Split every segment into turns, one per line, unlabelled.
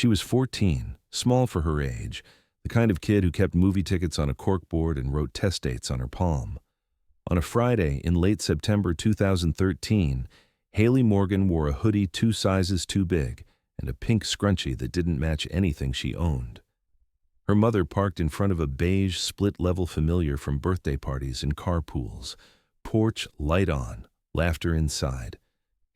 She was 14, small for her age, the kind of kid who kept movie tickets on a corkboard and wrote test dates on her palm. On a Friday in late September 2013, Haley Morgan wore a hoodie 2 sizes too big and a pink scrunchie that didn't match anything she owned. Her mother parked in front of a beige split-level familiar from birthday parties and carpools. Porch light on, laughter inside.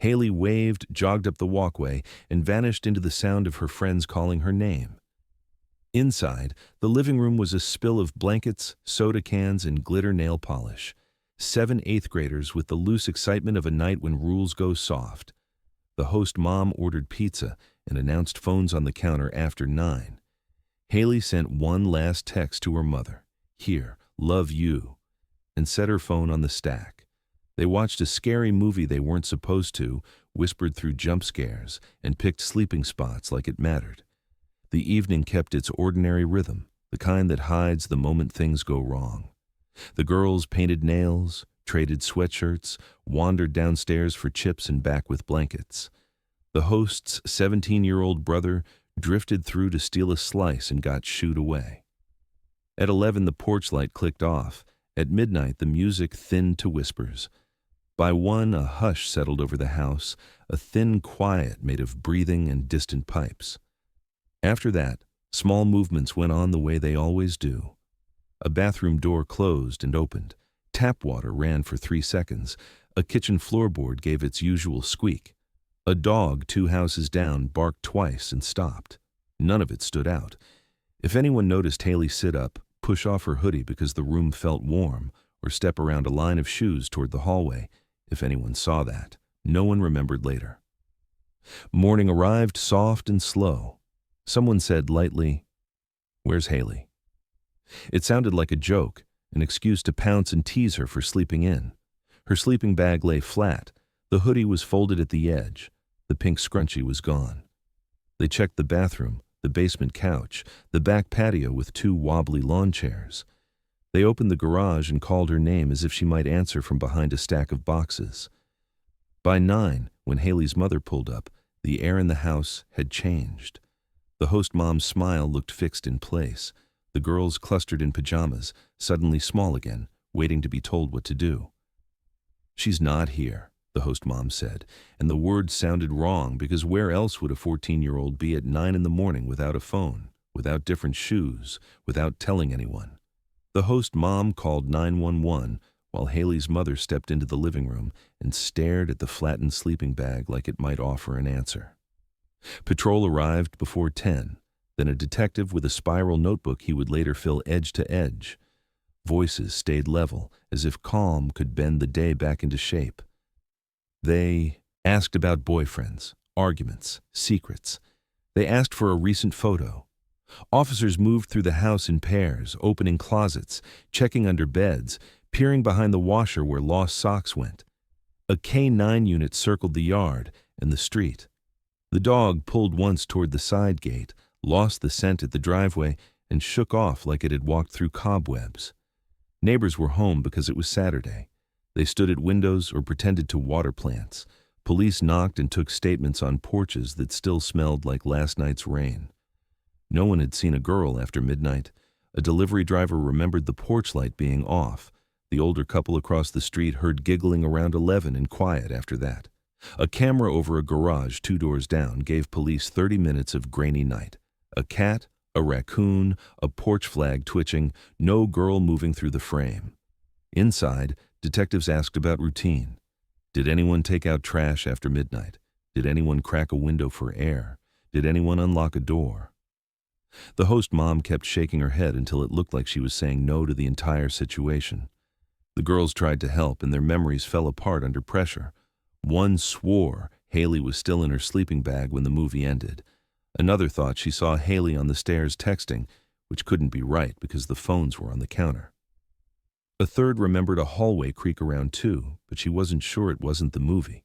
Haley waved, jogged up the walkway, and vanished into the sound of her friends calling her name. Inside, the living room was a spill of blankets, soda cans, and glitter nail polish. 7 eighth graders with the loose excitement of a night when rules go soft. The host mom ordered pizza and announced phones on the counter after 9. Haley sent one last text to her mother, "Here, love you," and set her phone on the stack. They watched a scary movie they weren't supposed to, whispered through jump scares, and picked sleeping spots like it mattered. The evening kept its ordinary rhythm, the kind that hides the moment things go wrong. The girls painted nails, traded sweatshirts, wandered downstairs for chips and back with blankets. The host's 17-year-old brother drifted through to steal a slice and got shooed away. At 11, the porch light clicked off. At midnight, the music thinned to whispers. By 1, a hush settled over the house, a thin quiet made of breathing and distant pipes. After that, small movements went on the way they always do. A bathroom door closed and opened. Tap water ran for 3 seconds. A kitchen floorboard gave its usual squeak. A dog 2 houses down barked twice and stopped. None of it stood out. If anyone noticed Haley sit up, push off her hoodie because the room felt warm, or step around a line of shoes toward the hallway, if anyone saw that, no one remembered later. Morning arrived soft and slow. Someone said lightly, "Where's Haley?" It sounded like a joke, an excuse to pounce and tease her for sleeping in. Her sleeping bag lay flat. The hoodie was folded at the edge. The pink scrunchie was gone. They checked the bathroom, the basement couch, the back patio with 2 wobbly lawn chairs. They opened the garage and called her name as if she might answer from behind a stack of boxes. By 9, when Haley's mother pulled up, the air in the house had changed. The host mom's smile looked fixed in place. The girls clustered in pajamas, suddenly small again, waiting to be told what to do. "She's not here," the host mom said, and the word sounded wrong because where else would a 14-year-old be at 9 in the morning without a phone, without different shoes, without telling anyone? The host mom called 911 while Haley's mother stepped into the living room and stared at the flattened sleeping bag like it might offer an answer. Patrol arrived before 10, then a detective with a spiral notebook he would later fill edge to edge. Voices stayed level, as if calm could bend the day back into shape. They asked about boyfriends, arguments, secrets. They asked for a recent photo. Officers moved through the house in pairs, opening closets, checking under beds, peering behind the washer where lost socks went. A K-9 unit circled the yard and the street. The dog pulled once toward the side gate, lost the scent at the driveway, and shook off like it had walked through cobwebs. Neighbors were home because it was Saturday. They stood at windows or pretended to water plants. Police knocked and took statements on porches that still smelled like last night's rain. No one had seen a girl after midnight. A delivery driver remembered the porch light being off. The older couple across the street heard giggling around 11 and quiet after that. A camera over a garage 2 doors down gave police 30 minutes of grainy night. A cat, a raccoon, a porch flag twitching, no girl moving through the frame. Inside, detectives asked about routine. Did anyone take out trash after midnight? Did anyone crack a window for air? Did anyone unlock a door? The host mom kept shaking her head until it looked like she was saying no to the entire situation. The girls tried to help, and their memories fell apart under pressure. One swore Haley was still in her sleeping bag when the movie ended. Another thought she saw Haley on the stairs texting, which couldn't be right because the phones were on the counter. A third remembered a hallway creak around 2, but she wasn't sure it wasn't the movie.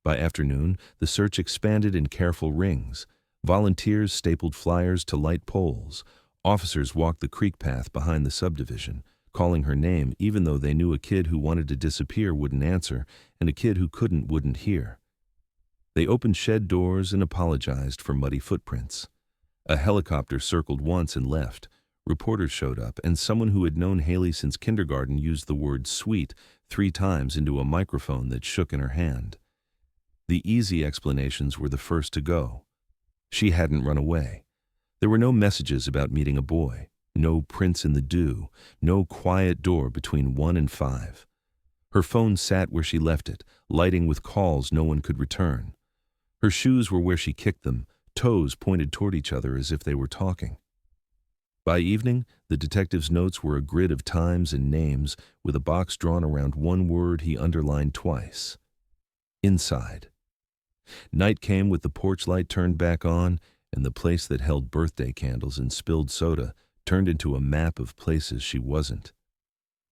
By afternoon, the search expanded in careful rings. Volunteers stapled flyers to light poles. Officers walked the creek path behind the subdivision, calling her name even though they knew a kid who wanted to disappear wouldn't answer and a kid who couldn't wouldn't hear. They opened shed doors and apologized for muddy footprints. A helicopter circled once and left. Reporters showed up, and someone who had known Haley since kindergarten used the word sweet 3 times into a microphone that shook in her hand. The easy explanations were the first to go. She hadn't run away. There were no messages about meeting a boy, no prints in the dew, no quiet door between 1 and 5. Her phone sat where she left it, lighting with calls no one could return. Her shoes were where she kicked them, toes pointed toward each other as if they were talking. By evening, the detective's notes were a grid of times and names with a box drawn around one word he underlined twice. Inside. Night came with the porch light turned back on, and the place that held birthday candles and spilled soda turned into a map of places she wasn't.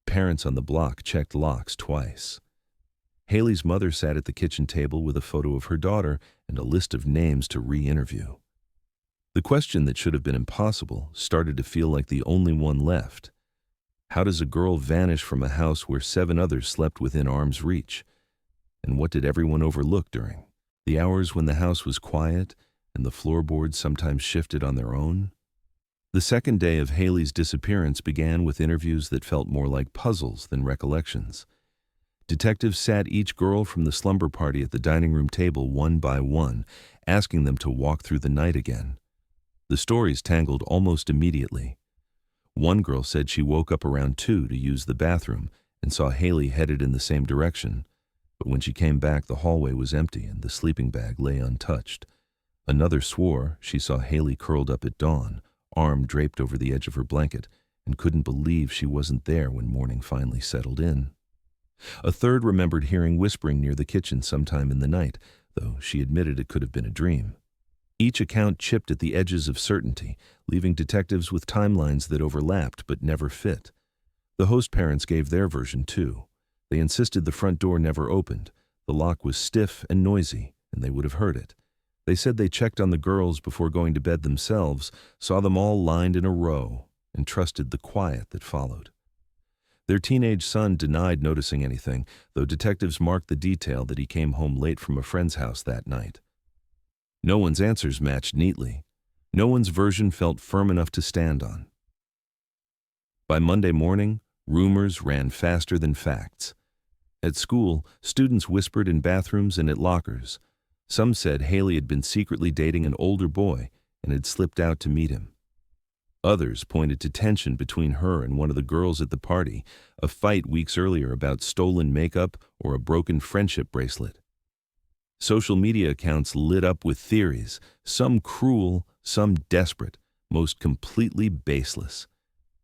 Parents on the block checked locks twice. Haley's mother sat at the kitchen table with a photo of her daughter and a list of names to re-interview. The question that should have been impossible started to feel like the only one left. How does a girl vanish from a house where 7 others slept within arm's reach? And what did everyone overlook during the hours when the house was quiet and the floorboards sometimes shifted on their own? The second day of Haley's disappearance began with interviews that felt more like puzzles than recollections. Detectives sat each girl from the slumber party at the dining room table one by one, asking them to walk through the night again. The stories tangled almost immediately. One girl said she woke up around 2 to use the bathroom and saw Haley headed in the same direction, but when she came back the hallway was empty and the sleeping bag lay untouched. Another swore she saw Haley curled up at dawn, arm draped over the edge of her blanket, and couldn't believe she wasn't there when morning finally settled in. A third remembered hearing whispering near the kitchen sometime in the night, though she admitted it could have been a dream. Each account chipped at the edges of certainty, leaving detectives with timelines that overlapped but never fit. The host parents gave their version too. They insisted the front door never opened. The lock was stiff and noisy, and they would have heard it. They said they checked on the girls before going to bed themselves, saw them all lined in a row, and trusted the quiet that followed. Their teenage son denied noticing anything, though detectives marked the detail that he came home late from a friend's house that night. No one's answers matched neatly. No one's version felt firm enough to stand on. By Monday morning, rumors ran faster than facts. At school, students whispered in bathrooms and at lockers. Some said Haley had been secretly dating an older boy and had slipped out to meet him. Others pointed to tension between her and one of the girls at the party, a fight weeks earlier about stolen makeup or a broken friendship bracelet. Social media accounts lit up with theories, some cruel, some desperate, most completely baseless.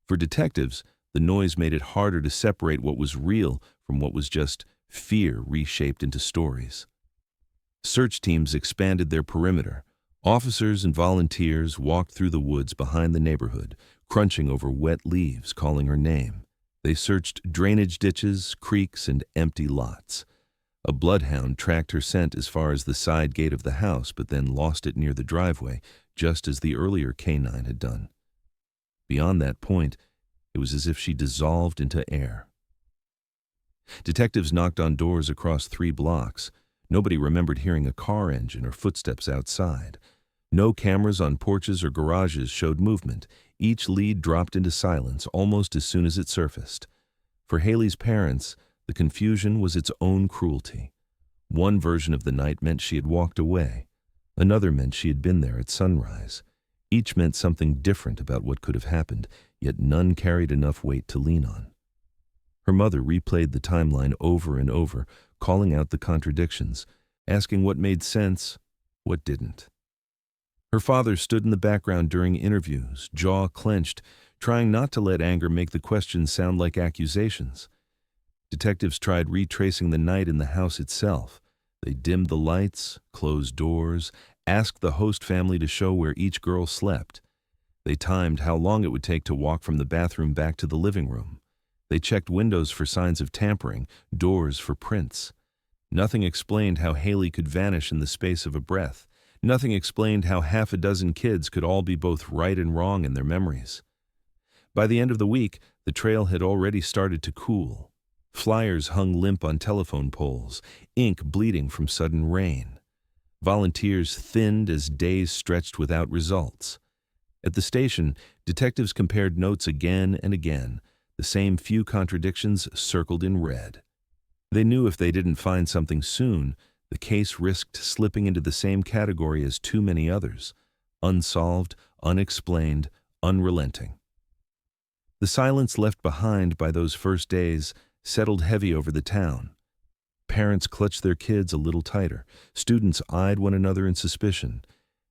For detectives, the noise made it harder to separate what was real from what was just fear reshaped into stories. Search teams expanded their perimeter. Officers and volunteers walked through the woods behind the neighborhood, crunching over wet leaves, calling her name. They searched drainage ditches, creeks, and empty lots. A bloodhound tracked her scent as far as the side gate of the house, but then lost it near the driveway, just as the earlier canine had done. Beyond that point, it was as if she dissolved into air. Detectives knocked on doors across 3 blocks. Nobody remembered hearing a car engine or footsteps outside. No cameras on porches or garages showed movement. Each lead dropped into silence almost as soon as it surfaced. For Haley's parents, the confusion was its own cruelty. One version of the night meant she had walked away. Another meant she had been there at sunrise. Each meant something different about what could have happened, yet none carried enough weight to lean on. Her mother replayed the timeline over and over, calling out the contradictions, asking what made sense, what didn't. Her father stood in the background during interviews, jaw clenched, trying not to let anger make the questions sound like accusations. Detectives tried retracing the night in the house itself. They dimmed the lights, closed doors, asked the host family to show where each girl slept. They timed how long it would take to walk from the bathroom back to the living room. They checked windows for signs of tampering, doors for prints. Nothing explained how Haley could vanish in the space of a breath. Nothing explained how 6 kids could all be both right and wrong in their memories. By the end of the week, the trail had already started to cool. Flyers hung limp on telephone poles, ink bleeding from sudden rain. Volunteers thinned as days stretched without results. At the station, detectives compared notes again and again, the same few contradictions circled in red. They knew if they didn't find something soon, the case risked slipping into the same category as too many others: unsolved, unexplained, unrelenting. The silence left behind by those first days settled heavy over the town. Parents clutched their kids a little tighter, students eyed one another in suspicion,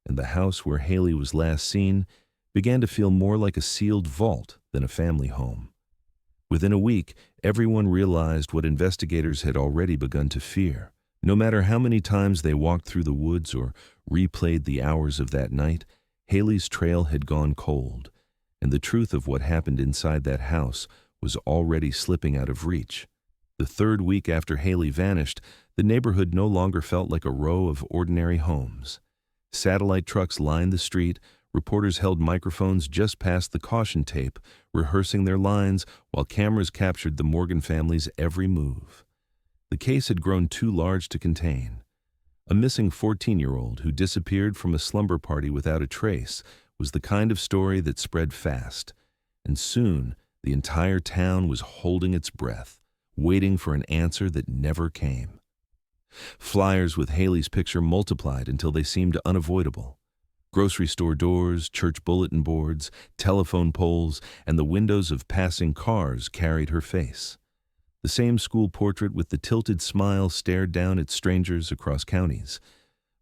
and the house where Haley was last seen began to feel more like a sealed vault than a family home. Within a week, everyone realized what investigators had already begun to fear. No matter how many times they walked through the woods or replayed the hours of that night, Haley's trail had gone cold, and the truth of what happened inside that house was already slipping out of reach. The third week after Haley vanished, the neighborhood no longer felt like a row of ordinary homes. Satellite trucks lined the street, reporters held microphones just past the caution tape, rehearsing their lines while cameras captured the Morgan family's every move. The case had grown too large to contain. A missing 14-year-old who disappeared from a slumber party without a trace was the kind of story that spread fast, and soon the entire town was holding its breath, waiting for an answer that never came. Flyers with Haley's picture multiplied until they seemed unavoidable. Grocery store doors, church bulletin boards, telephone poles, and the windows of passing cars carried her face. The same school portrait with the tilted smile stared down at strangers across counties.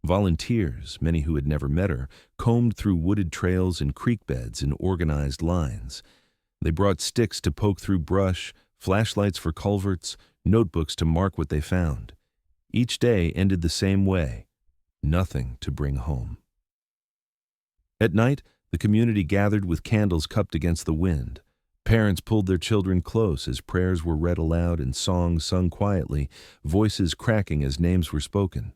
Volunteers, many who had never met her, combed through wooded trails and creek beds in organized lines. They brought sticks to poke through brush, flashlights for culverts, notebooks to mark what they found. Each day ended the same way: nothing to bring home. At night, the community gathered with candles cupped against the wind. Parents pulled their children close as prayers were read aloud and songs sung quietly, voices cracking as names were spoken.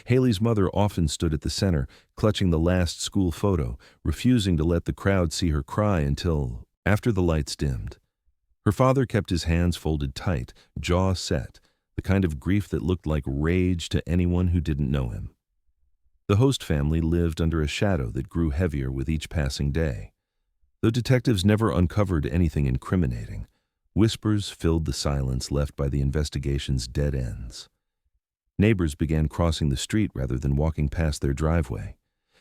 Haley's mother often stood at the center, clutching the last school photo, refusing to let the crowd see her cry until after the lights dimmed. Her father kept his hands folded tight, jaw set, the kind of grief that looked like rage to anyone who didn't know him. The host family lived under a shadow that grew heavier with each passing day. Though detectives never uncovered anything incriminating, whispers filled the silence left by the investigation's dead ends. Neighbors began crossing the street rather than walking past their driveway.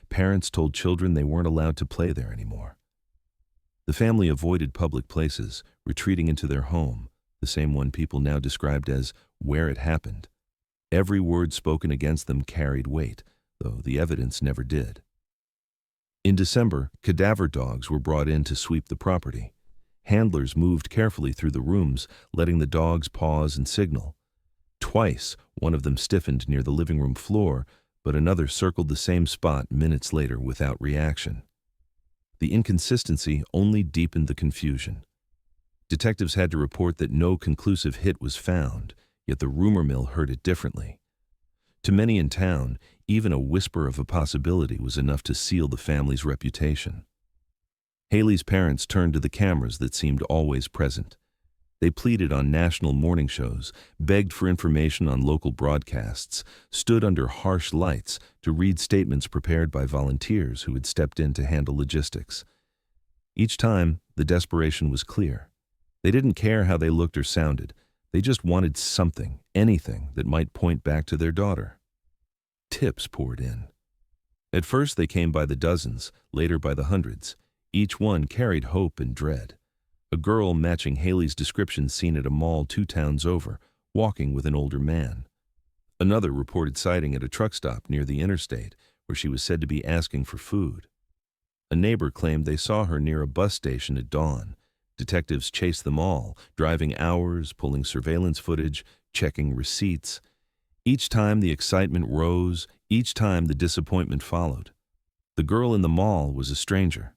Parents told children they weren't allowed to play there anymore. The family avoided public places, retreating into their home, the same one people now described as where it happened. Every word spoken against them carried weight, though the evidence never did. In December, cadaver dogs were brought in to sweep the property. Handlers moved carefully through the rooms, letting the dogs pause and signal. Twice, one of them stiffened near the living room floor, but another circled the same spot minutes later without reaction. The inconsistency only deepened the confusion. Detectives had to report that no conclusive hit was found, yet the rumor mill heard it differently. To many in town, even a whisper of a possibility was enough to seal the family's reputation. Haley's parents turned to the cameras that seemed always present. They pleaded on national morning shows, begged for information on local broadcasts, stood under harsh lights to read statements prepared by volunteers who had stepped in to handle logistics. Each time, the desperation was clear. They didn't care how they looked or sounded. They just wanted something, anything that might point back to their daughter. Tips poured in. At first they came by the dozens, later by the hundreds. Each one carried hope and dread. A girl matching Haley's description seen at a mall 2 towns over, walking with an older man. Another reported sighting at a truck stop near the interstate, where she was said to be asking for food. A neighbor claimed they saw her near a bus station at dawn. Detectives chased them all, driving hours, pulling surveillance footage, checking receipts. Each time the excitement rose, each time the disappointment followed. The girl in the mall was a stranger.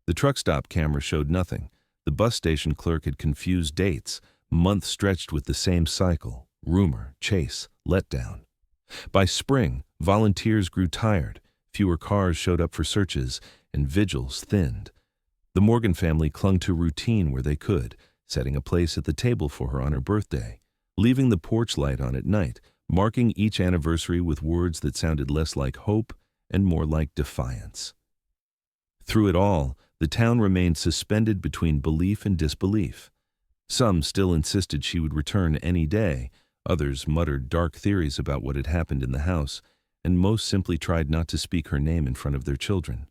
The truck stop camera showed nothing. The bus station clerk had confused dates, months stretched with the same cycle: rumor, chase, letdown. By spring, volunteers grew tired, fewer cars showed up for searches, and vigils thinned. The Morgan family clung to routine where they could, setting a place at the table for her on her birthday, leaving the porch light on at night, marking each anniversary with words that sounded less like hope and more like defiance. Through it all, the town remained suspended between belief and disbelief. Some still insisted she would return any day, others muttered dark theories about what had happened in the house, and most simply tried not to speak her name in front of their children.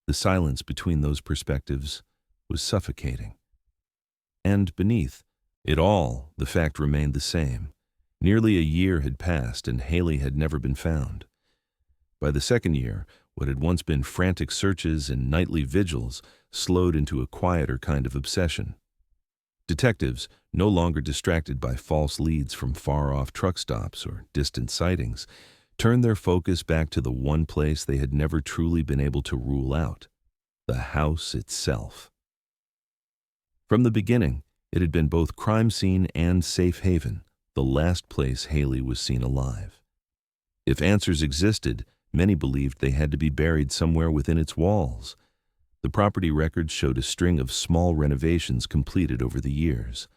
The silence between those perspectives was suffocating. And beneath it all, the fact remained the same. Nearly a year had passed, and Haley had never been found. By the second year, what had once been frantic searches and nightly vigils slowed into a quieter kind of obsession. Detectives, no longer distracted by false leads from far-off truck stops or distant sightings, turned their focus back to the one place they had never truly been able to rule out: the house itself. From the beginning, it had been both crime scene and safe haven, the last place Haley was seen alive. If answers existed, many believed they had to be buried somewhere within its walls. The property records showed a string of small renovations completed over the years.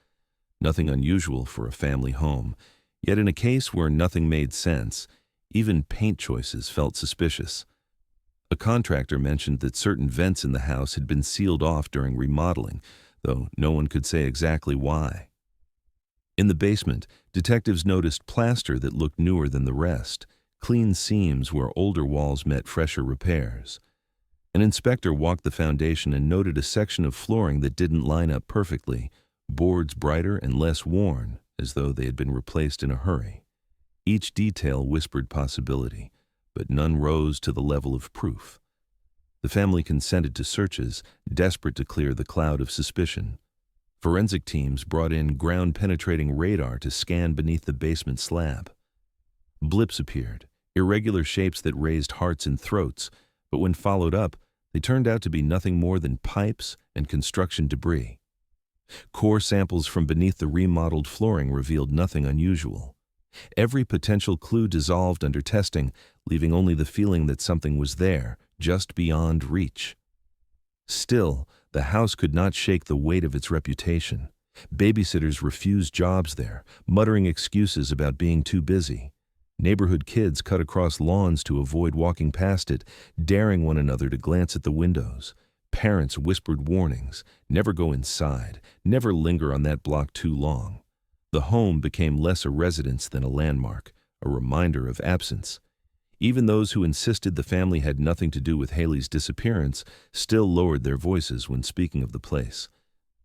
Nothing unusual for a family home, yet in a case where nothing made sense, even paint choices felt suspicious. A contractor mentioned that certain vents in the house had been sealed off during remodeling, though no one could say exactly why. In the basement, detectives noticed plaster that looked newer than the rest, clean seams where older walls met fresher repairs. An inspector walked the foundation and noted a section of flooring that didn't line up perfectly, boards brighter and less worn, as though they had been replaced in a hurry. Each detail whispered possibility, but none rose to the level of proof. The family consented to searches, desperate to clear the cloud of suspicion. Forensic teams brought in ground-penetrating radar to scan beneath the basement slab. Blips appeared, irregular shapes that raised hearts and throats, but when followed up, they turned out to be nothing more than pipes and construction debris. Core samples from beneath the remodeled flooring revealed nothing unusual. Every potential clue dissolved under testing, leaving only the feeling that something was there, just beyond reach. Still, the house could not shake the weight of its reputation. Babysitters refused jobs there, muttering excuses about being too busy. Neighborhood kids cut across lawns to avoid walking past it, daring one another to glance at the windows. Parents whispered warnings: never go inside, never linger on that block too long. The home became less a residence than a landmark, a reminder of absence. Even those who insisted the family had nothing to do with Haley's disappearance still lowered their voices when speaking of the place.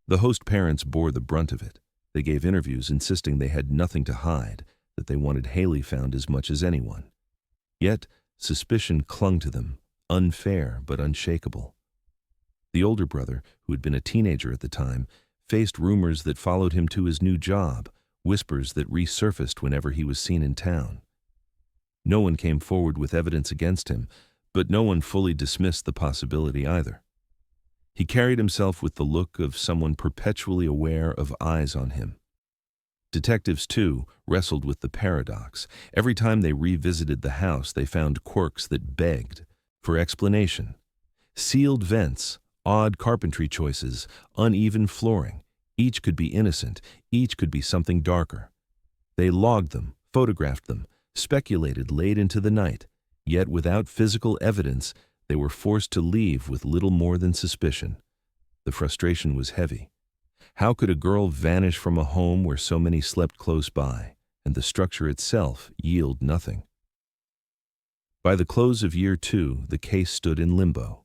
The host parents bore the brunt of it. They gave interviews insisting they had nothing to hide, that they wanted Haley found as much as anyone. Yet, suspicion clung to them, unfair but unshakable. The older brother, who had been a teenager at the time, faced rumors that followed him to his new job, whispers that resurfaced whenever he was seen in town. No one came forward with evidence against him, but no one fully dismissed the possibility either. He carried himself with the look of someone perpetually aware of eyes on him. Detectives, too, wrestled with the paradox. Every time they revisited the house, they found quirks that begged for explanation. Sealed vents, odd carpentry choices, uneven flooring. Each could be innocent, each could be something darker. They logged them, photographed them, speculated late into the night, yet without physical evidence, they were forced to leave with little more than suspicion. The frustration was heavy. How could a girl vanish from a home where so many slept close by, and the structure itself yield nothing? By the close of year 2, the case stood in limbo.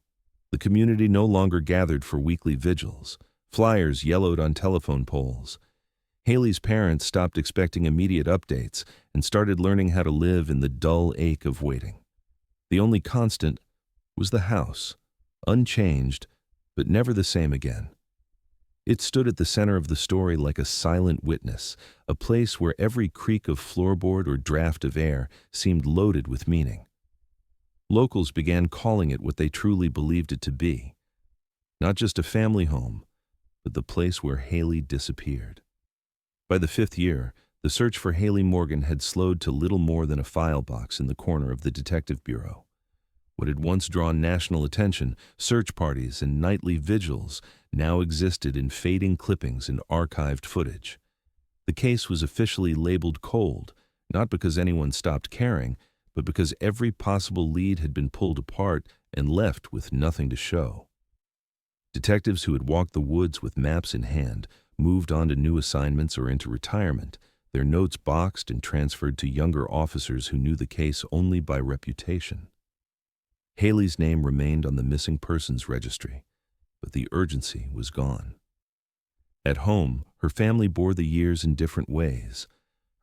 The community no longer gathered for weekly vigils. Flyers yellowed on telephone poles. Haley's parents stopped expecting immediate updates and started learning how to live in the dull ache of waiting. The only constant was the house, unchanged, but never the same again. It stood at the center of the story like a silent witness, a place where every creak of floorboard or draft of air seemed loaded with meaning. Locals began calling it what they truly believed it to be. Not just a family home, but the place where Haley disappeared. By the 5th year, the search for Haley Morgan had slowed to little more than a file box in the corner of the detective bureau. What had once drawn national attention, search parties and nightly vigils, now existed in fading clippings and archived footage. The case was officially labeled cold, not because anyone stopped caring, but because every possible lead had been pulled apart and left with nothing to show. Detectives who had walked the woods with maps in hand moved on to new assignments or into retirement, their notes boxed and transferred to younger officers who knew the case only by reputation. Haley's name remained on the missing persons registry, but the urgency was gone. At home, her family bore the years in different ways.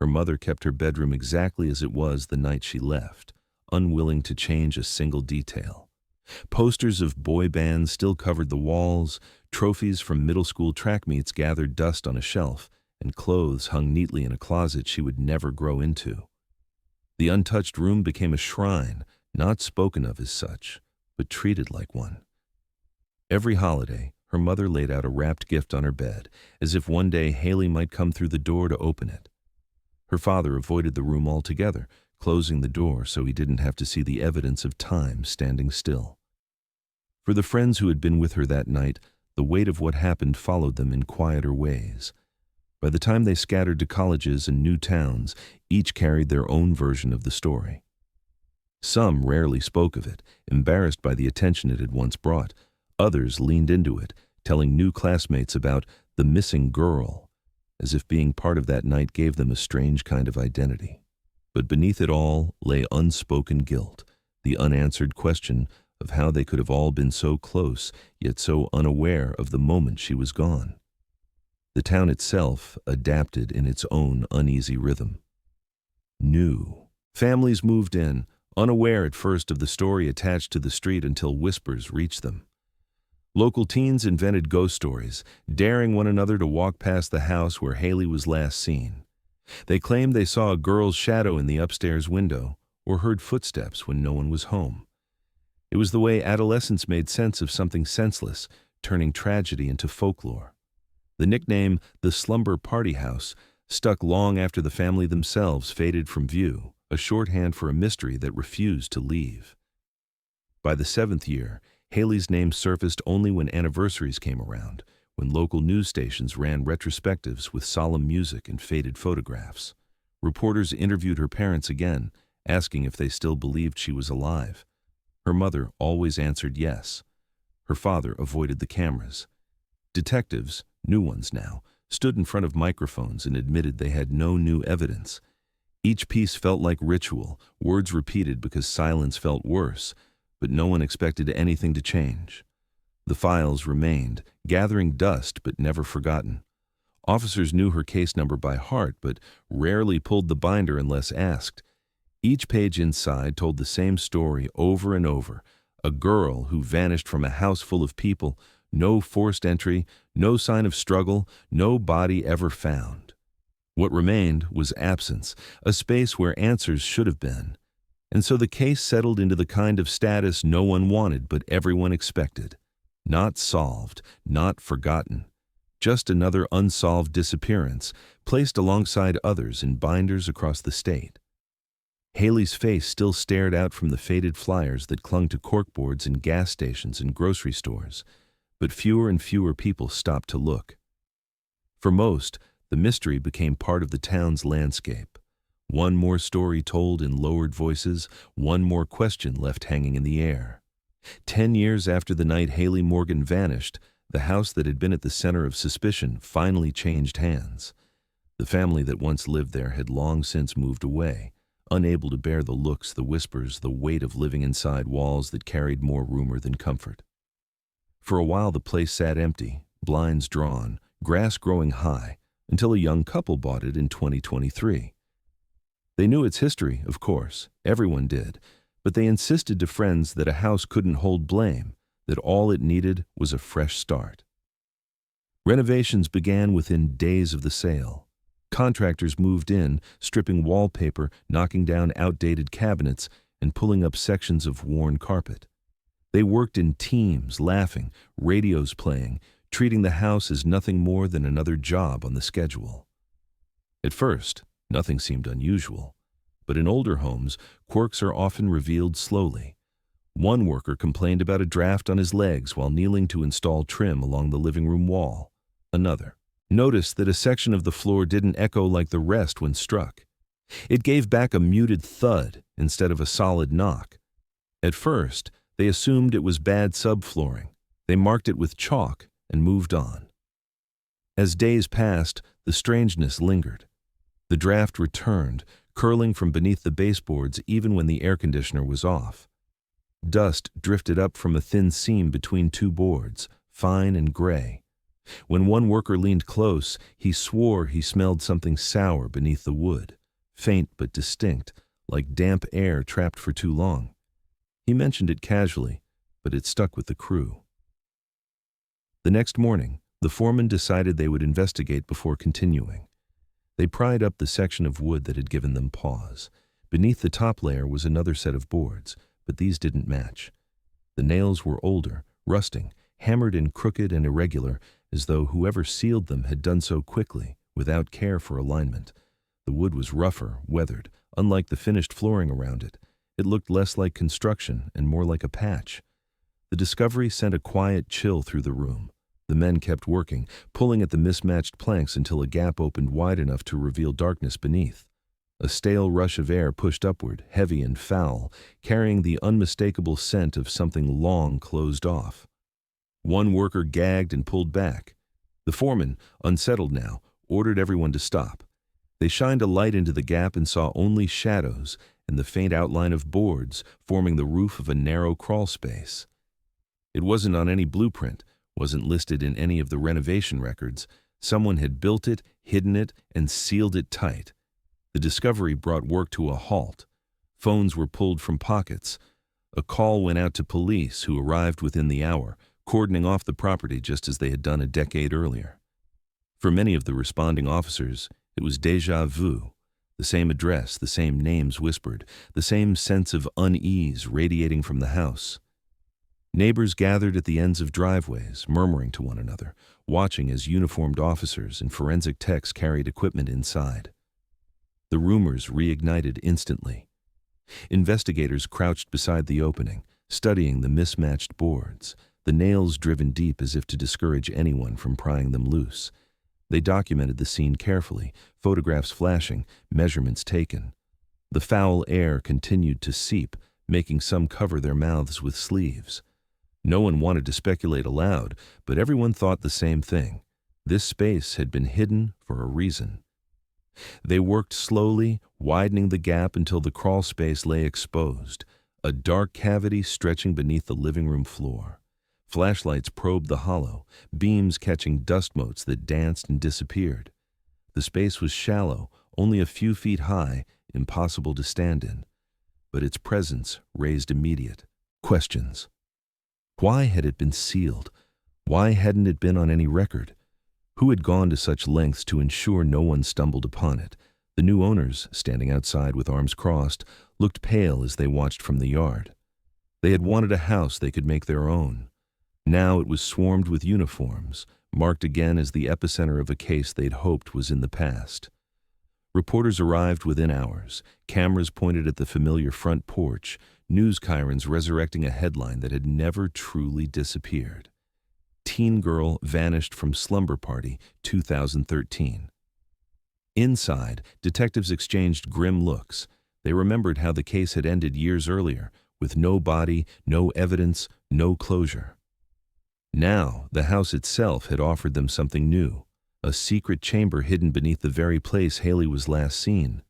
Her mother kept her bedroom exactly as it was the night she left, unwilling to change a single detail. Posters of boy bands still covered the walls, trophies from middle school track meets gathered dust on a shelf, and clothes hung neatly in a closet she would never grow into. The untouched room became a shrine, not spoken of as such, but treated like one. Every holiday, her mother laid out a wrapped gift on her bed, as if one day Haley might come through the door to open it. Her father avoided the room altogether, closing the door so he didn't have to see the evidence of time standing still. For the friends who had been with her that night, the weight of what happened followed them in quieter ways. By the time they scattered to colleges and new towns, each carried their own version of the story. Some rarely spoke of it, embarrassed by the attention it had once brought. Others leaned into it, telling new classmates about the missing girl, as if being part of that night gave them a strange kind of identity. But beneath it all lay unspoken guilt, the unanswered question of how they could have all been so close, yet so unaware of the moment she was gone. The town itself adapted in its own uneasy rhythm. New. Families moved in, unaware at first of the story attached to the street until whispers reached them. Local teens invented ghost stories, daring one another to walk past the house where Haley was last seen. They claimed they saw a girl's shadow in the upstairs window or heard footsteps when no one was home. It was the way adolescents made sense of something senseless, turning tragedy into folklore. The nickname, the Slumber Party House, stuck long after the family themselves faded from view, a shorthand for a mystery that refused to leave. By the 7th year, Haley's name surfaced only when anniversaries came around, when local news stations ran retrospectives with solemn music and faded photographs. Reporters interviewed her parents again, asking if they still believed she was alive. Her mother always answered yes. Her father avoided the cameras. Detectives, new ones now, stood in front of microphones and admitted they had no new evidence. Each piece felt like ritual, words repeated because silence felt worse, but no one expected anything to change. The files remained, gathering dust but never forgotten. Officers knew her case number by heart, but rarely pulled the binder unless asked. Each page inside told the same story over and over, a girl who vanished from a house full of people, no forced entry, no sign of struggle, no body ever found. What remained was absence, a space where answers should have been. And so the case settled into the kind of status no one wanted but everyone expected. Not solved, not forgotten. Just another unsolved disappearance, placed alongside others in binders across the state. Haley's face still stared out from the faded flyers that clung to corkboards in gas stations and grocery stores, but fewer and fewer people stopped to look. For most, the mystery became part of the town's landscape. One more story told in lowered voices, one more question left hanging in the air. 10 years after the night Haley Morgan vanished, the house that had been at the center of suspicion finally changed hands. The family that once lived there had long since moved away, unable to bear the looks, the whispers, the weight of living inside walls that carried more rumor than comfort. For a while the place sat empty, blinds drawn, grass growing high, until a young couple bought it in 2023. They knew its history, of course, everyone did, but they insisted to friends that a house couldn't hold blame, that all it needed was a fresh start. Renovations began within days of the sale. Contractors moved in, stripping wallpaper, knocking down outdated cabinets, and pulling up sections of worn carpet. They worked in teams, laughing, radios playing, treating the house as nothing more than another job on the schedule. At first, nothing seemed unusual, but in older homes, quirks are often revealed slowly. One worker complained about a draft on his legs while kneeling to install trim along the living room wall. Another noticed that a section of the floor didn't echo like the rest when struck. It gave back a muted thud instead of a solid knock. At first, They assumed it was bad subflooring. They marked it with chalk and moved on. As days passed, the strangeness lingered. The draft returned, curling from beneath the baseboards even when the air conditioner was off. Dust drifted up from a thin seam between two boards, fine and gray. When one worker leaned close, he swore he smelled something sour beneath the wood, faint but distinct, like damp air trapped for too long. He mentioned it casually, but it stuck with the crew. The next morning, the foreman decided they would investigate before continuing. They pried up the section of wood that had given them pause. Beneath the top layer was another set of boards, but these didn't match. The nails were older, rusting, hammered in crooked and irregular, as though whoever sealed them had done so quickly, without care for alignment. The wood was rougher, weathered, unlike the finished flooring around it. It looked less like construction and more like a patch. The discovery sent a quiet chill through the room. The men kept working, pulling at the mismatched planks until a gap opened wide enough to reveal darkness beneath. A stale rush of air pushed upward, heavy and foul, carrying the unmistakable scent of something long closed off. One worker gagged and pulled back. The foreman, unsettled now, ordered everyone to stop. They shined a light into the gap and saw only shadows and the faint outline of boards forming the roof of a narrow crawl space. It wasn't on any blueprint, wasn't listed in any of the renovation records. Someone had built it, hidden it, and sealed it tight. The discovery brought work to a halt. Phones were pulled from pockets. A call went out to police, who arrived within the hour, cordoning off the property just as they had done a decade earlier. For many of the responding officers, it was déjà vu. The same address, the same names whispered, the same sense of unease radiating from the house. Neighbors gathered at the ends of driveways, murmuring to one another, watching as uniformed officers and forensic techs carried equipment inside. The rumors reignited instantly. Investigators crouched beside the opening, studying the mismatched boards, the nails driven deep as if to discourage anyone from prying them loose. They documented the scene carefully, photographs flashing, measurements taken. The foul air continued to seep, making some cover their mouths with sleeves. No one wanted to speculate aloud, but everyone thought the same thing. This space had been hidden for a reason. They worked slowly, widening the gap until the crawl space lay exposed, a dark cavity stretching beneath the living room floor. Flashlights probed the hollow, beams catching dust motes that danced and disappeared. The space was shallow, only a few feet high, impossible to stand in. But its presence raised immediate questions. Why had it been sealed? Why hadn't it been on any record? Who had gone to such lengths to ensure no one stumbled upon it? The new owners, standing outside with arms crossed, looked pale as they watched from the yard. They had wanted a house they could make their own. Now it was swarmed with uniforms, marked again as the epicenter of a case they'd hoped was in the past. Reporters arrived within hours, cameras pointed at the familiar front porch, news chyrons resurrecting a headline that had never truly disappeared. Teen girl vanished from slumber party 2013. Inside, detectives exchanged grim looks. They remembered how the case had ended years earlier, with no body, no evidence, no closure. Now, the house itself had offered them something new, a secret chamber hidden beneath the very place Haley was last seen.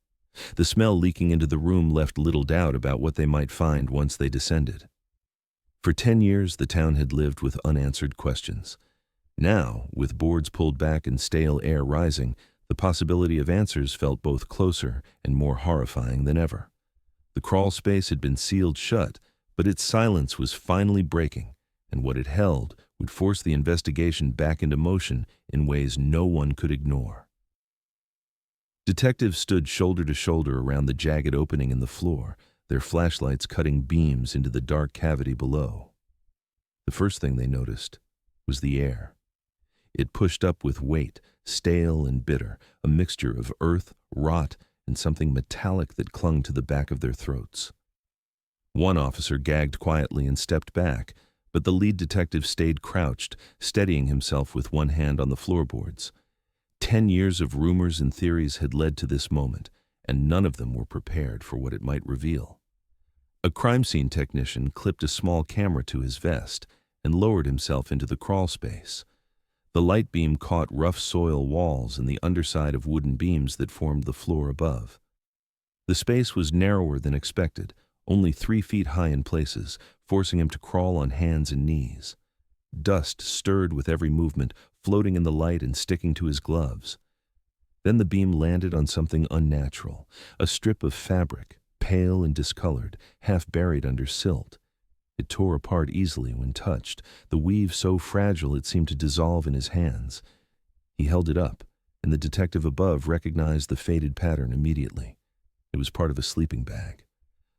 The smell leaking into the room left little doubt about what they might find once they descended. For 10 years, the town had lived with unanswered questions. Now, with boards pulled back and stale air rising, the possibility of answers felt both closer and more horrifying than ever. The crawl space had been sealed shut, but its silence was finally breaking, and what it held would force the investigation back into motion in ways no one could ignore. Detectives stood shoulder to shoulder around the jagged opening in the floor, their flashlights cutting beams into the dark cavity below. The first thing they noticed was the air. It pushed up with weight, stale and bitter, a mixture of earth, rot, and something metallic that clung to the back of their throats. One officer gagged quietly and stepped back, but the lead detective stayed crouched, steadying himself with one hand on the floorboards. 10 years of rumors and theories had led to this moment, and none of them were prepared for what it might reveal. A crime scene technician clipped a small camera to his vest and lowered himself into the crawl space. The light beam caught rough soil walls and the underside of wooden beams that formed the floor above. The space was narrower than expected, only 3 feet high in places, forcing him to crawl on hands and knees. Dust stirred with every movement, floating in the light and sticking to his gloves. Then the beam landed on something unnatural, a strip of fabric, pale and discolored, half buried under silt. It tore apart easily when touched, the weave so fragile it seemed to dissolve in his hands. He held it up, and the detective above recognized the faded pattern immediately. It was part of a sleeping bag.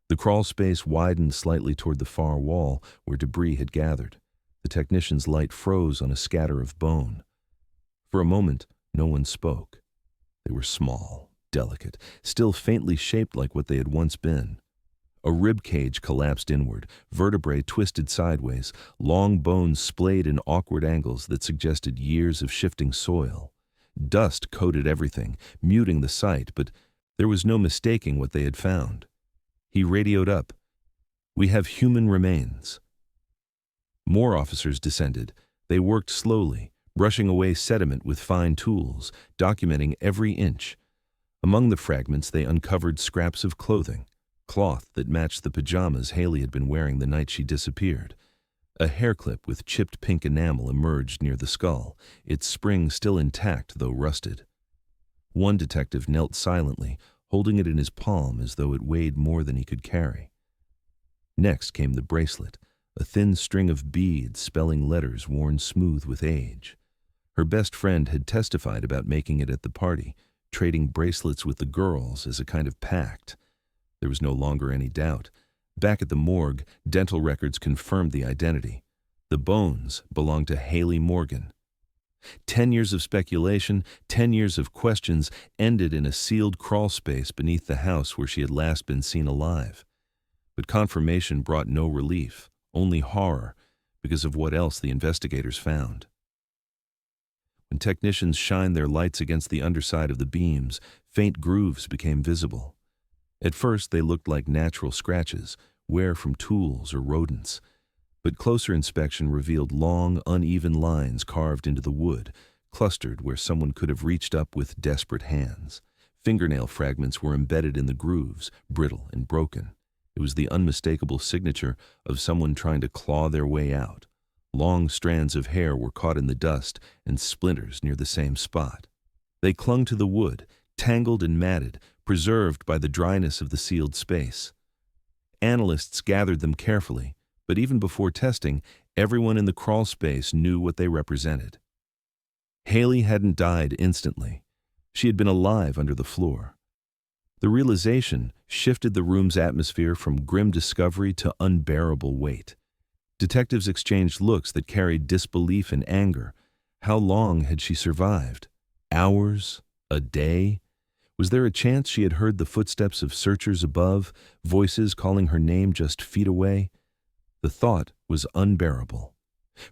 The crawl space widened slightly toward the far wall where debris had gathered. The technician's light froze on a scatter of bone. For a moment, no one spoke. They were small, delicate, still faintly shaped like what they had once been. A rib cage collapsed inward, vertebrae twisted sideways, long bones splayed in awkward angles that suggested years of shifting soil. Dust coated everything, muting the sight, but there was no mistaking what they had found. He radioed up, "We have human remains." More officers descended. They worked slowly, brushing away sediment with fine tools, documenting every inch. Among the fragments, they uncovered scraps of clothing, cloth that matched the pajamas Haley had been wearing the night she disappeared. A hairclip with chipped pink enamel emerged near the skull, its spring still intact though rusted. One detective knelt silently, holding it in his palm as though it weighed more than he could carry. Next came the bracelet, a thin string of beads spelling letters worn smooth with age. Her best friend had testified about making it at the party, trading bracelets with the girls as a kind of pact. There was no longer any doubt. Back at the morgue, dental records confirmed the identity. The bones belonged to Haley Morgan. 10 years of speculation, 10 years of questions ended in a sealed crawl space beneath the house where she had last been seen alive. But confirmation brought no relief, only horror, because of what else the investigators found. When technicians shined their lights against the underside of the beams, faint grooves became visible. At first, they looked like natural scratches, wear from tools or rodents. But closer inspection revealed long, uneven lines carved into the wood, clustered where someone could have reached up with desperate hands. Fingernail fragments were embedded in the grooves, brittle and broken. It was the unmistakable signature of someone trying to claw their way out. Long strands of hair were caught in the dust and splinters near the same spot. They clung to the wood, tangled and matted, preserved by the dryness of the sealed space. Analysts gathered them carefully, but even before testing, everyone in the crawl space knew what they represented. Haley hadn't died instantly. She had been alive under the floor. The realization shifted the room's atmosphere from grim discovery to unbearable weight. Detectives exchanged looks that carried disbelief and anger. How long had she survived? Hours? A day? Was there a chance she had heard the footsteps of searchers above, voices calling her name just feet away? The thought was unbearable.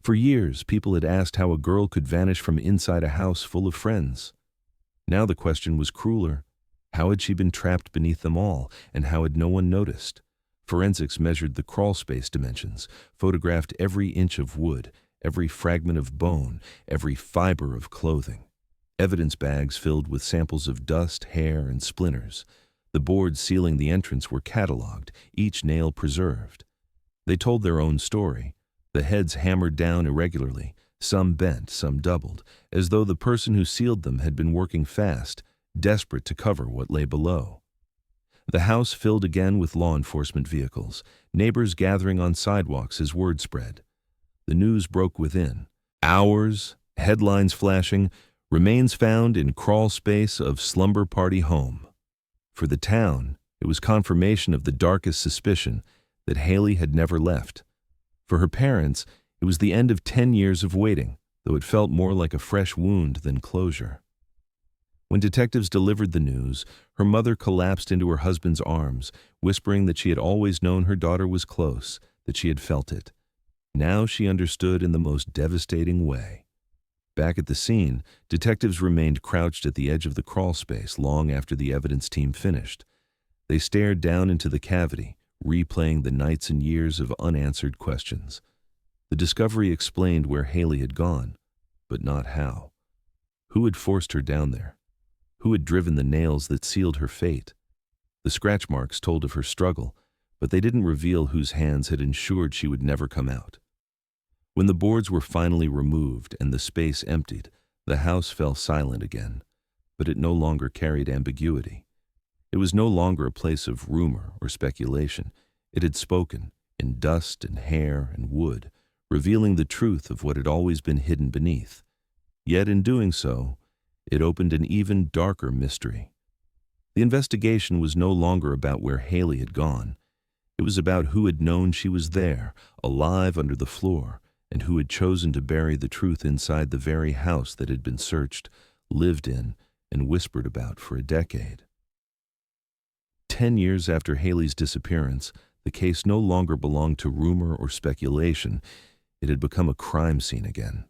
For years, people had asked how a girl could vanish from inside a house full of friends. Now the question was crueler. How had she been trapped beneath them all, and how had no one noticed? Forensics measured the crawl space dimensions, photographed every inch of wood, every fragment of bone, every fiber of clothing. Evidence bags filled with samples of dust, hair, and splinters. The boards sealing the entrance were cataloged, each nail preserved. They told their own story. The heads hammered down irregularly, some bent, some doubled, as though the person who sealed them had been working fast, desperate to cover what lay below. The house filled again with law enforcement vehicles, neighbors gathering on sidewalks as word spread. The news broke within. Hours, headlines flashing, remains found in crawl space of slumber party home. For the town, it was confirmation of the darkest suspicion that Haley had never left. For her parents, it was the end of 10 years of waiting, though it felt more like a fresh wound than closure. When detectives delivered the news, her mother collapsed into her husband's arms, whispering that she had always known her daughter was close, that she had felt it. Now she understood in the most devastating way. Back at the scene, detectives remained crouched at the edge of the crawl space long after the evidence team finished. They stared down into the cavity, replaying the nights and years of unanswered questions. The discovery explained where Haley had gone, but not how. Who had forced her down there? Who had driven the nails that sealed her fate? The scratch marks told of her struggle, but they didn't reveal whose hands had ensured she would never come out. When the boards were finally removed and the space emptied, the house fell silent again, but it no longer carried ambiguity. It was no longer a place of rumor or speculation. It had spoken, in dust and hair and wood, revealing the truth of what had always been hidden beneath. Yet in doing so, it opened an even darker mystery. The investigation was no longer about where Haley had gone. It was about who had known she was there, alive under the floor, and who had chosen to bury the truth inside the very house that had been searched, lived in, and whispered about for a decade. 10 years after Haley's disappearance, the case no longer belonged to rumor or speculation. It had become a crime scene again.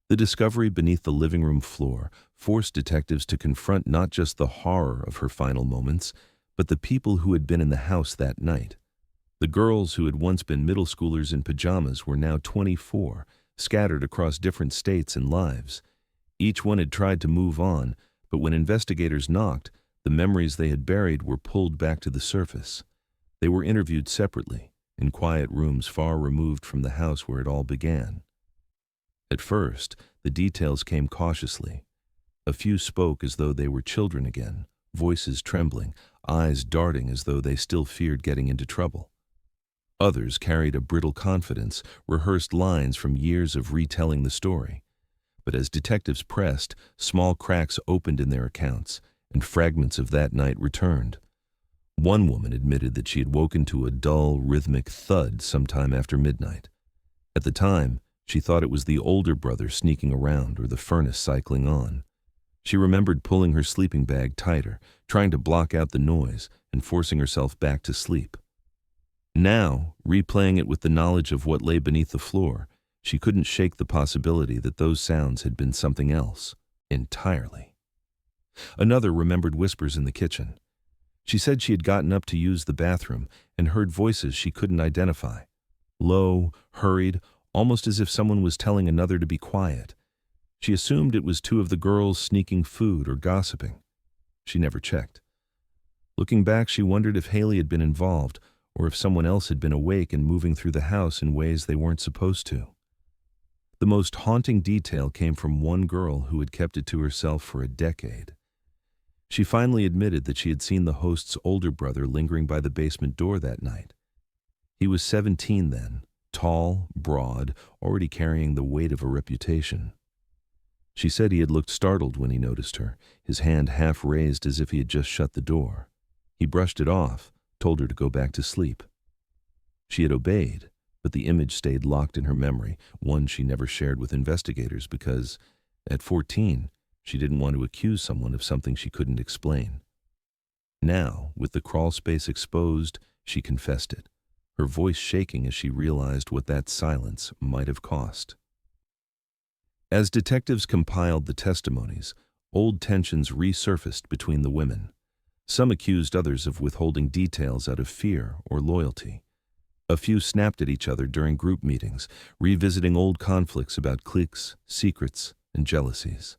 The discovery beneath the living room floor forced detectives to confront not just the horror of her final moments, but the people who had been in the house that night. The girls who had once been middle schoolers in pajamas were now 24, scattered across different states and lives. Each one had tried to move on, but when investigators knocked, the memories they had buried were pulled back to the surface. They were interviewed separately, in quiet rooms far removed from the house where it all began. At first, the details came cautiously. A few spoke as though they were children again, voices trembling, eyes darting as though they still feared getting into trouble. Others carried a brittle confidence, rehearsed lines from years of retelling the story. But as detectives pressed, small cracks opened in their accounts, and fragments of that night returned. One woman admitted that she had woken to a dull, rhythmic thud sometime after midnight. At the time, she thought it was the older brother sneaking around or the furnace cycling on. She remembered pulling her sleeping bag tighter, trying to block out the noise, and forcing herself back to sleep. Now, replaying it with the knowledge of what lay beneath the floor, she couldn't shake the possibility that those sounds had been something else, entirely. Another remembered whispers in the kitchen. She said she had gotten up to use the bathroom and heard voices she couldn't identify. Low, hurried, almost as if someone was telling another to be quiet. She assumed it was two of the girls sneaking food or gossiping. She never checked. Looking back, she wondered if Haley had been involved or if someone else had been awake and moving through the house in ways they weren't supposed to. The most haunting detail came from one girl who had kept it to herself for a decade. She finally admitted that she had seen the host's older brother lingering by the basement door that night. He was 17 then, tall, broad, already carrying the weight of a reputation. She said he had looked startled when he noticed her, his hand half raised as if he had just shut the door. He brushed it off, told her to go back to sleep. She had obeyed, but the image stayed locked in her memory, one she never shared with investigators because, at 14, she didn't want to accuse someone of something she couldn't explain. Now, with the crawl space exposed, she confessed it, her voice shaking as she realized what that silence might have cost. As detectives compiled the testimonies, old tensions resurfaced between the women. Some accused others of withholding details out of fear or loyalty. A few snapped at each other during group meetings, revisiting old conflicts about cliques, secrets, and jealousies.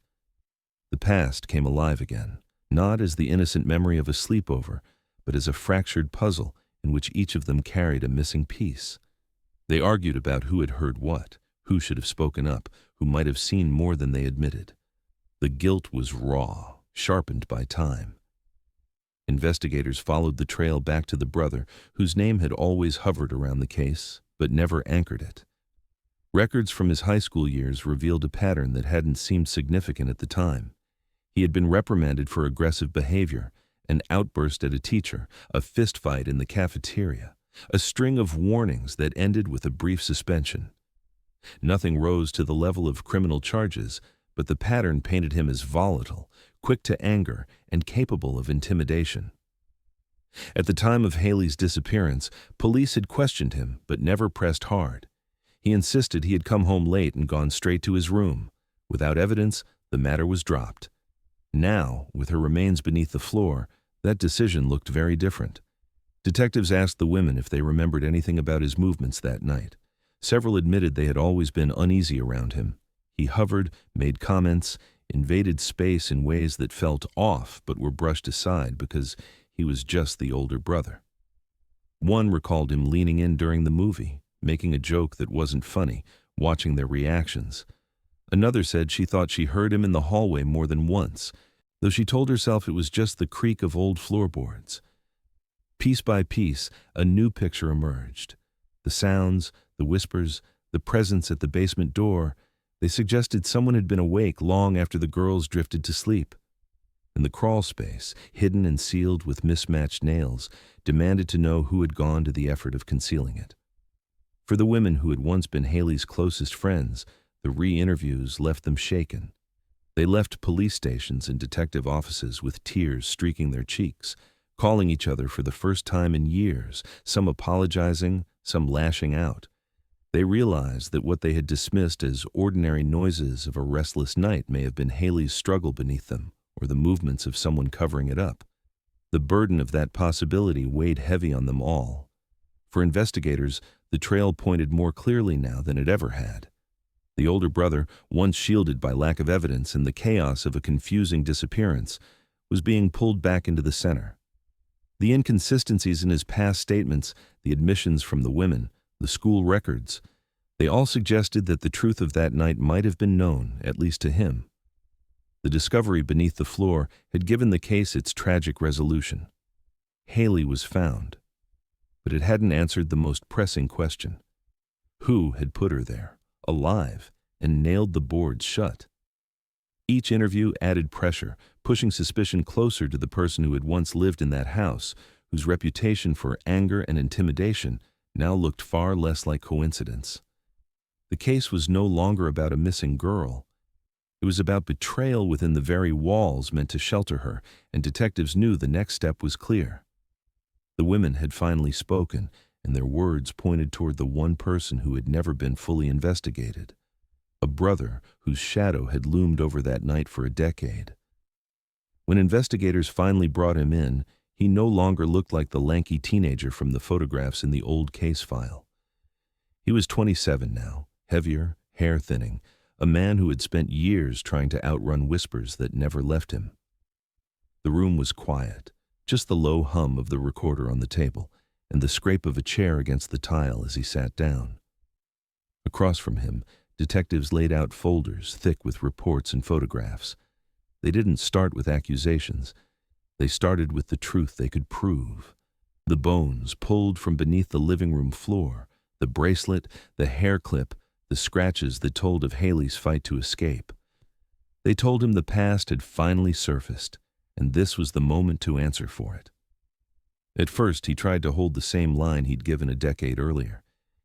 The past came alive again, not as the innocent memory of a sleepover, but as a fractured puzzle in which each of them carried a missing piece. They argued about who had heard what, who should have spoken up, who might have seen more than they admitted. The guilt was raw, sharpened by time. Investigators followed the trail back to the brother, whose name had always hovered around the case, but never anchored it. Records from his high school years revealed a pattern that hadn't seemed significant at the time. He had been reprimanded for aggressive behavior, an outburst at a teacher, a fistfight in the cafeteria, a string of warnings that ended with a brief suspension. Nothing rose to the level of criminal charges, but the pattern painted him as volatile, quick to anger, and capable of intimidation. At the time of Haley's disappearance, police had questioned him but never pressed hard. He insisted he had come home late and gone straight to his room. Without evidence, the matter was dropped. Now, with her remains beneath the floor, that decision looked very different. Detectives asked the women if they remembered anything about his movements that night. Several admitted they had always been uneasy around him. He hovered, made comments, invaded space in ways that felt off but were brushed aside because he was just the older brother. One recalled him leaning in during the movie, making a joke that wasn't funny, watching their reactions. Another said she thought she heard him in the hallway more than once, though she told herself it was just the creak of old floorboards. Piece by piece, a new picture emerged. The sounds, the whispers, the presence at the basement door, they suggested someone had been awake long after the girls drifted to sleep. And the crawl space, hidden and sealed with mismatched nails, demanded to know who had gone to the effort of concealing it. For the women who had once been Haley's closest friends, the re-interviews left them shaken. They left police stations and detective offices with tears streaking their cheeks, calling each other for the first time in years, some apologizing, some lashing out. They realized that what they had dismissed as ordinary noises of a restless night may have been Haley's struggle beneath them, or the movements of someone covering it up. The burden of that possibility weighed heavy on them all. For investigators, the trail pointed more clearly now than it ever had. The older brother, once shielded by lack of evidence and the chaos of a confusing disappearance, was being pulled back into the center. The inconsistencies in his past statements, the admissions from the women, the school records, they all suggested that the truth of that night might have been known, at least to him. The discovery beneath the floor had given the case its tragic resolution. Haley was found, but it hadn't answered the most pressing question. Who had put her there, alive, and nailed the boards shut? Each interview added pressure, pushing suspicion closer to the person who had once lived in that house, whose reputation for anger and intimidation now looked far less like coincidence. The case was no longer about a missing girl. It was about betrayal within the very walls meant to shelter her, and detectives knew the next step was clear. The women had finally spoken, and their words pointed toward the one person who had never been fully investigated. A brother whose shadow had loomed over that night for a decade. When investigators finally brought him in, he no longer looked like the lanky teenager from the photographs in the old case file. He was 27 now, heavier, hair thinning, a man who had spent years trying to outrun whispers that never left him. The room was quiet, just the low hum of the recorder on the table and the scrape of a chair against the tile as he sat down. Across from him, detectives laid out folders thick with reports and photographs. They didn't start with accusations. They started with the truth they could prove. The bones pulled from beneath the living room floor, the bracelet, the hair clip, the scratches that told of Haley's fight to escape. They told him the past had finally surfaced, and this was the moment to answer for it. At first, he tried to hold the same line he'd given a decade earlier.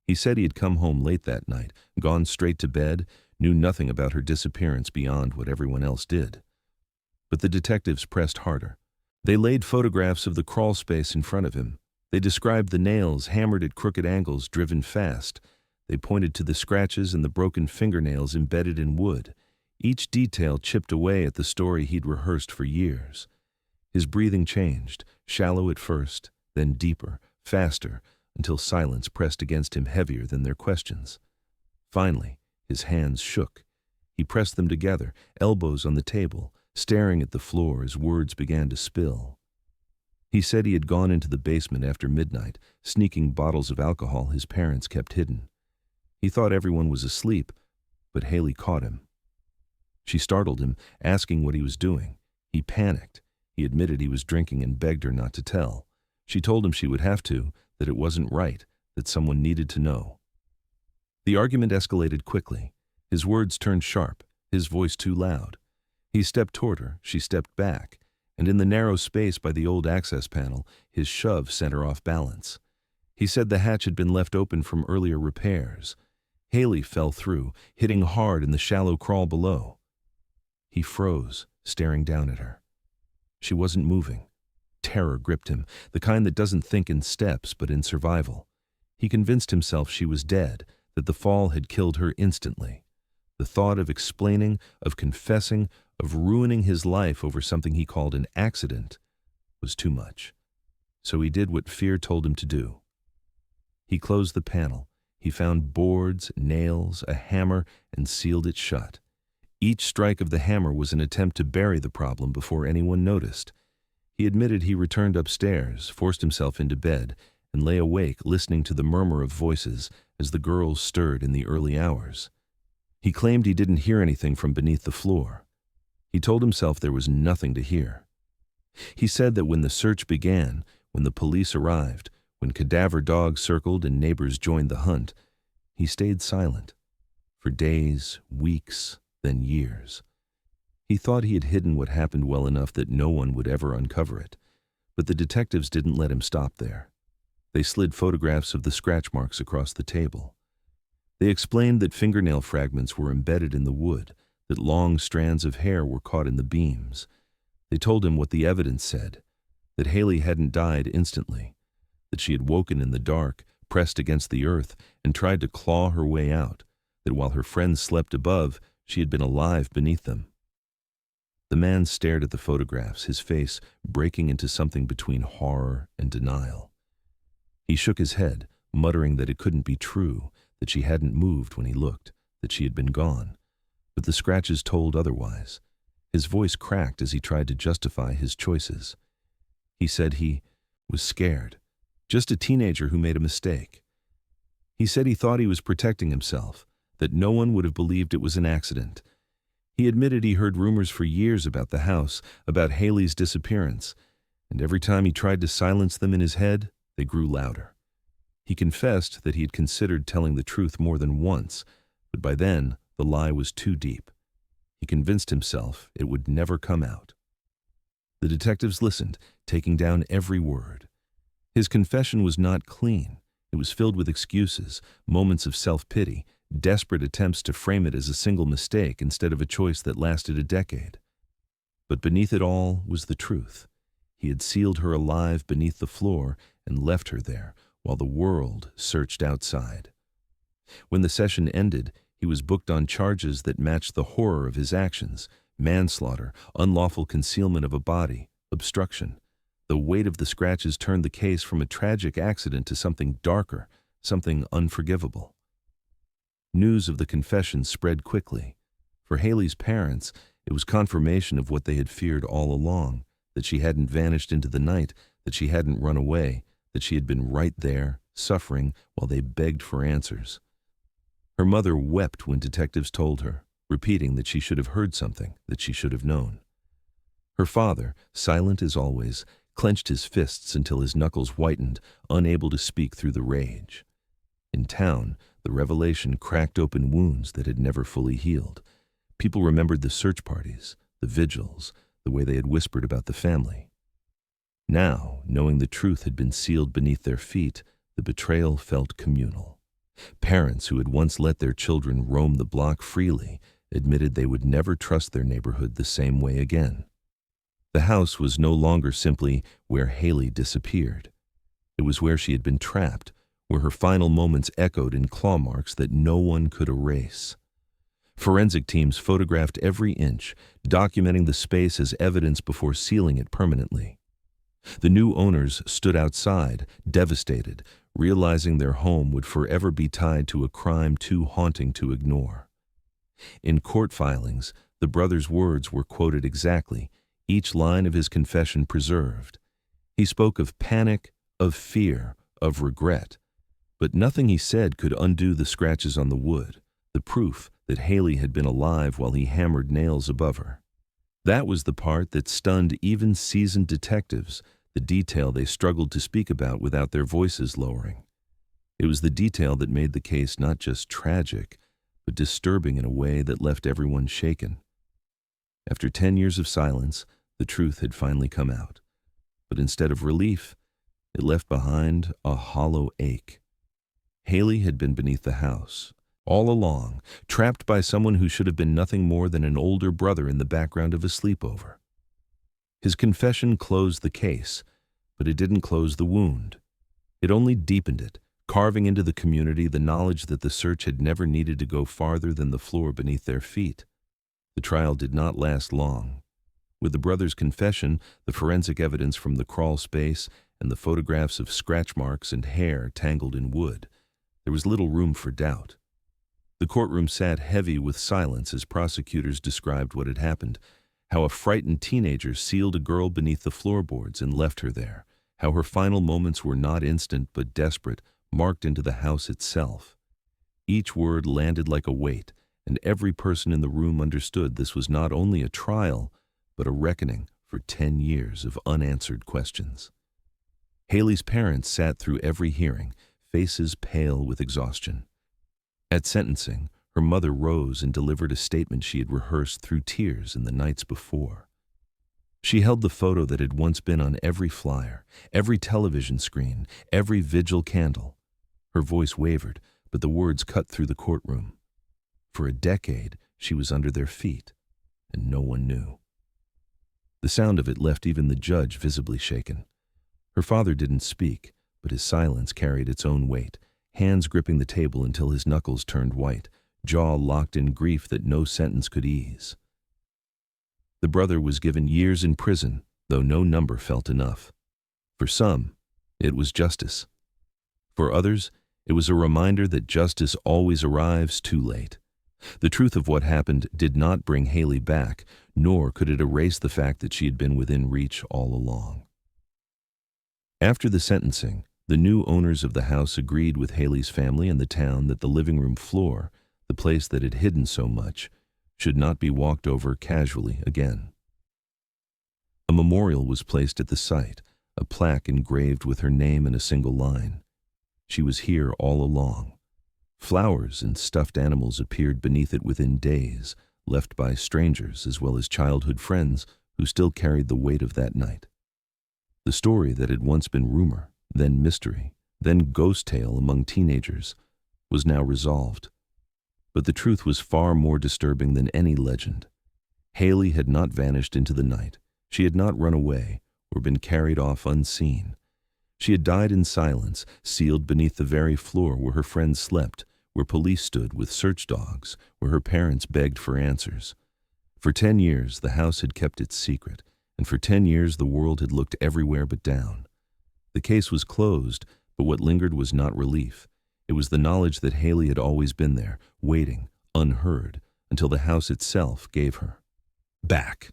He said he had come home late that night, gone straight to bed, knew nothing about her disappearance beyond what everyone else did. But the detectives pressed harder. They laid photographs of the crawl space in front of him. They described the nails hammered at crooked angles driven fast. They pointed to the scratches and the broken fingernails embedded in wood. Each detail chipped away at the story he'd rehearsed for years. His breathing changed, shallow at first, then deeper, faster, until silence pressed against him heavier than their questions. Finally, his hands shook. He pressed them together, elbows on the table, staring at the floor as words began to spill. He said he had gone into the basement after midnight, sneaking bottles of alcohol his parents kept hidden. He thought everyone was asleep, but Haley caught him. She startled him, asking what he was doing. He panicked. He admitted he was drinking and begged her not to tell. She told him she would have to, that it wasn't right, that someone needed to know. The argument escalated quickly. His words turned sharp, his voice too loud. He stepped toward her, she stepped back, and in the narrow space by the old access panel, his shove sent her off balance. He said the hatch had been left open from earlier repairs. Haley fell through, hitting hard in the shallow crawl below. He froze, staring down at her. She wasn't moving. Terror gripped him, the kind that doesn't think in steps but in survival. He convinced himself she was dead, that the fall had killed her instantly. The thought of explaining, of confessing, of ruining his life over something he called an accident was too much. so he did what fear told him to do. He closed the panel. He found boards, nails, a hammer, and sealed it shut. Each strike of the hammer was an attempt to bury the problem before anyone noticed. He admitted he returned upstairs, forced himself into bed, and lay awake listening to the murmur of voices as the girls stirred in the early hours. He claimed he didn't hear anything from beneath the floor. He told himself there was nothing to hear. He said that when the search began, when the police arrived, when cadaver dogs circled and neighbors joined the hunt, he stayed silent. For days, weeks, then years. He thought he had hidden what happened well enough that no one would ever uncover it. But the detectives didn't let him stop there. They slid photographs of the scratch marks across the table. They explained that fingernail fragments were embedded in the wood, that long strands of hair were caught in the beams. They told him what the evidence said, that Haley hadn't died instantly, that she had woken in the dark, pressed against the earth, and tried to claw her way out, that while her friends slept above, she had been alive beneath them. The man stared at the photographs, his face breaking into something between horror and denial. He shook his head, muttering that it couldn't be true, that she hadn't moved when he looked, that she had been gone. But the scratches told otherwise. His voice cracked as he tried to justify his choices. He said he was scared, just a teenager who made a mistake. He said he thought he was protecting himself, that no one would have believed it was an accident. He admitted he heard rumors for years about the house, about Haley's disappearance, and every time he tried to silence them in his head, they grew louder. He confessed that he had considered telling the truth more than once, but by then the lie was too deep. He convinced himself it would never come out. The detectives listened, taking down every word. His confession was not clean. It was filled with excuses, moments of self-pity, desperate attempts to frame it as a single mistake instead of a choice that lasted a decade. But beneath it all was the truth. He had sealed her alive beneath the floor and left her there while the world searched outside. When the session ended, he was booked on charges that matched the horror of his actions: manslaughter, unlawful concealment of a body, obstruction. The weight of the scratches turned the case from a tragic accident to something darker, something unforgivable. News of the confession spread quickly. For Haley's parents, it was confirmation of what they had feared all along, that she hadn't vanished into the night, that she hadn't run away, that she had been right there, suffering while they begged for answers. Her mother wept when detectives told her, repeating that she should have heard something, that she should have known. Her father, silent as always, clenched his fists until his knuckles whitened, unable to speak through the rage. In town, the revelation cracked open wounds that had never fully healed. People remembered the search parties, the vigils, the way they had whispered about the family. Now, knowing the truth had been sealed beneath their feet, the betrayal felt communal. Parents who had once let their children roam the block freely admitted they would never trust their neighborhood the same way again. The house was no longer simply where Haley disappeared. It was where she had been trapped, where her final moments echoed in claw marks that no one could erase. Forensic teams photographed every inch, documenting the space as evidence before sealing it permanently. The new owners stood outside, devastated, realizing their home would forever be tied to a crime too haunting to ignore. In court filings, the brother's words were quoted exactly, each line of his confession preserved. He spoke of panic, of fear, of regret, but nothing he said could undo the scratches on the wood, the proof that Haley had been alive while he hammered nails above her. That was the part that stunned even seasoned detectives, the detail they struggled to speak about without their voices lowering. It was the detail that made the case not just tragic, but disturbing in a way that left everyone shaken. After 10 years of silence, the truth had finally come out. But instead of relief, it left behind a hollow ache. Haley had been beneath the house, all along, trapped by someone who should have been nothing more than an older brother in the background of a sleepover. His confession closed the case, but it didn't close the wound. It only deepened it, carving into the community the knowledge that the search had never needed to go farther than the floor beneath their feet. The trial did not last long. With the brother's confession, the forensic evidence from the crawl space, and the photographs of scratch marks and hair tangled in wood, there was little room for doubt. The courtroom sat heavy with silence as prosecutors described what had happened, how a frightened teenager sealed a girl beneath the floorboards and left her there, how her final moments were not instant but desperate, marked into the house itself. Each word landed like a weight, and every person in the room understood this was not only a trial, but a reckoning for 10 years of unanswered questions. Haley's parents sat through every hearing, faces pale with exhaustion. At sentencing, her mother rose and delivered a statement she had rehearsed through tears in the nights before. She held the photo that had once been on every flyer, every television screen, every vigil candle. Her voice wavered, but the words cut through the courtroom. For a decade, she was under their feet, and no one knew. The sound of it left even the judge visibly shaken. Her father didn't speak, but his silence carried its own weight, hands gripping the table until his knuckles turned white, jaw locked in grief that no sentence could ease. The brother was given years in prison, though no number felt enough. For some, it was justice. For others, it was a reminder that justice always arrives too late. The truth of what happened did not bring Haley back, nor could it erase the fact that she had been within reach all along. After the sentencing, the new owners of the house agreed with Haley's family and the town that the living room floor, the place that had hidden so much, should not be walked over casually again. A memorial was placed at the site, a plaque engraved with her name in a single line. She was here all along. Flowers and stuffed animals appeared beneath it within days, left by strangers as well as childhood friends who still carried the weight of that night. The story that had once been rumor, then mystery, then ghost tale among teenagers, was now resolved. But the truth was far more disturbing than any legend. Haley had not vanished into the night. She had not run away or been carried off unseen. She had died in silence, sealed beneath the very floor where her friends slept, where police stood with search dogs, where her parents begged for answers. For 10 years, the house had kept its secret, and for 10 years the world had looked everywhere but down. The case was closed, but what lingered was not relief. It was the knowledge that Haley had always been there, waiting, unheard, until the house itself gave her back.